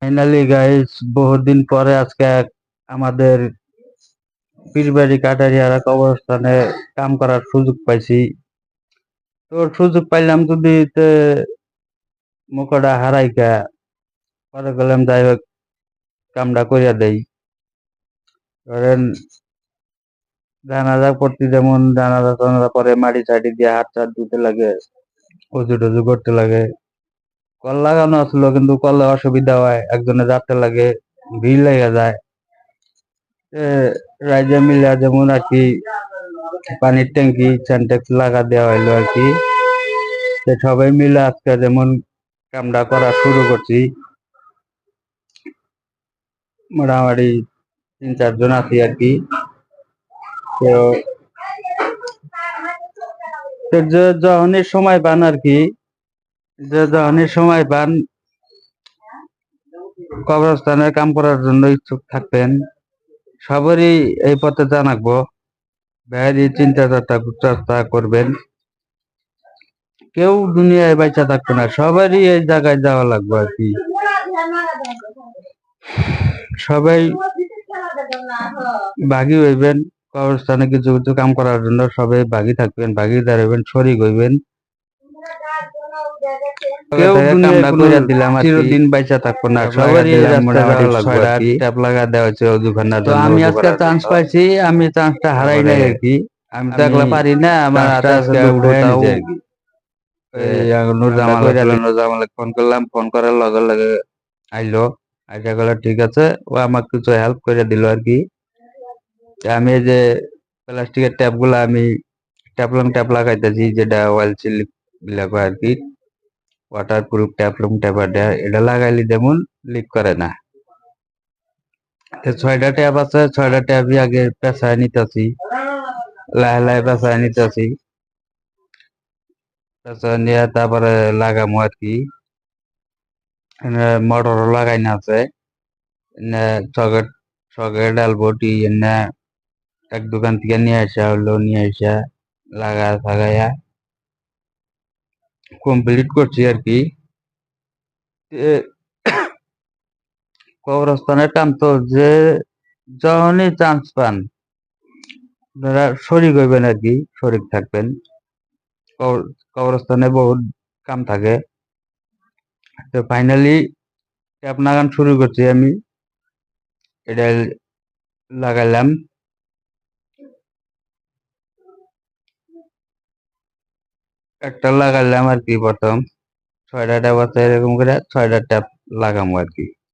Finally guys, বহুদিন পরে আজকে আমাদের পীরবাড়ি কাটারিয়ারা কবরস্থানে কাম করার সুযোগ পাইছি। তোর সুযোগ পাইলাম যদি মুখটা হারাইকা পরে গেলাম, যাই হোক কামটা করিয়া দেই। ধরেন জানাজা পড়তে, যেমন জানাজা টানাজা পরে মাটি চাটি দিয়ে হাত চাট দিতে লাগে, উজু টুজু করতে লাগে। কল লাগানো আসলো, কিন্তু কলে অসুবিধা হয়, একজনে যাতে লাগে, ভিড় লেগে যায়। এ, রাইজে মিলে যেমন আর কি পানির ট্যাঙ্কি সেন্টেক্স লাগা দেওয়া হইলো আর কি। সবাই মিলে আজকে যেমন কামটা করা শুরু করছি। মোটামুটি 3-4 জন আছি আর কি। তো যখনই সময় পান আর কি, যখনই সময় পান কবরস্থানে কাম করার জন্য ইচ্ছুক থাকবেন, সবারই এই পথে জানাবো। বাইরে চিন্তা চর্চা করবেন। কেউ দুনিয়ায় বাইচা থাকবে না, সবারই এই জায়গায় যাওয়া লাগবে আর কি। সবাই ভাগি হইবেন কবরস্থানে কিছু কিছু কাম করার জন্য, সবাই ভাগি থাকবেন, ভাগিদার হইবেন, শরিক হইবেন। কেউ চিরদিন বাইচা থাকবো না, সবারই মোটামুটি 6টা ট্যাপ লাগা দেওয়া হয়েছে অজুখানার জন্য। আমি আজকে চান্স পাইছি, আমি চান্সটা হারাই নাই আর কি। আমি তো একলা পারি না, আমার হাতে আছে আর কি। নুরজামালে ফোন করলাম, ফোন করার লগে লগে আইলো। আইসা গেল ঠিক আছে, ও আমাকে কিছু হেল্প করে দিল আর কি। আমি এই যে প্লাস্টিকের ট্যাপ গুলা আমি ট্যাপ লাগাইতেছি, যেটা অয়েল সিল বিলাকো আর কি, ওয়াটার প্রুফ ট্যাপ এটা লাগাইলে যেমন লিক করে না। 6টা ট্যাপ আছে, 6টা ট্যাপই আগে পেঁচায় নিতেছি, লাহে লাহে পেঁচায় নিতেছি। পেঁচায় নিয়ে তারপরে লাগামো আর কি। মোটর লাগাই না আছে, সকেট সকেট ডালবটি এনে এক দোকান থেকে নিয়ে আসা হলো, নিয়ে আসা লাগাইয়া কমপ্লিট করছি আর কি। কবরস্থানের কাম তো যে যখনই চান্স পান আপনারা শরিক হইবেন আর কি, শরিক থাকবেন। কবরস্থানে বহুত কাম থাকে। তো ফাইনালি ট্যাপ লাগান শুরু করছি আমি, এটা লাগাইলাম। একটা লাগাইলাম আর কি, প্রথম 6টা ট্যাপ আছে, এরকম করে 6টা ট্যাপ লাগামো আর কি।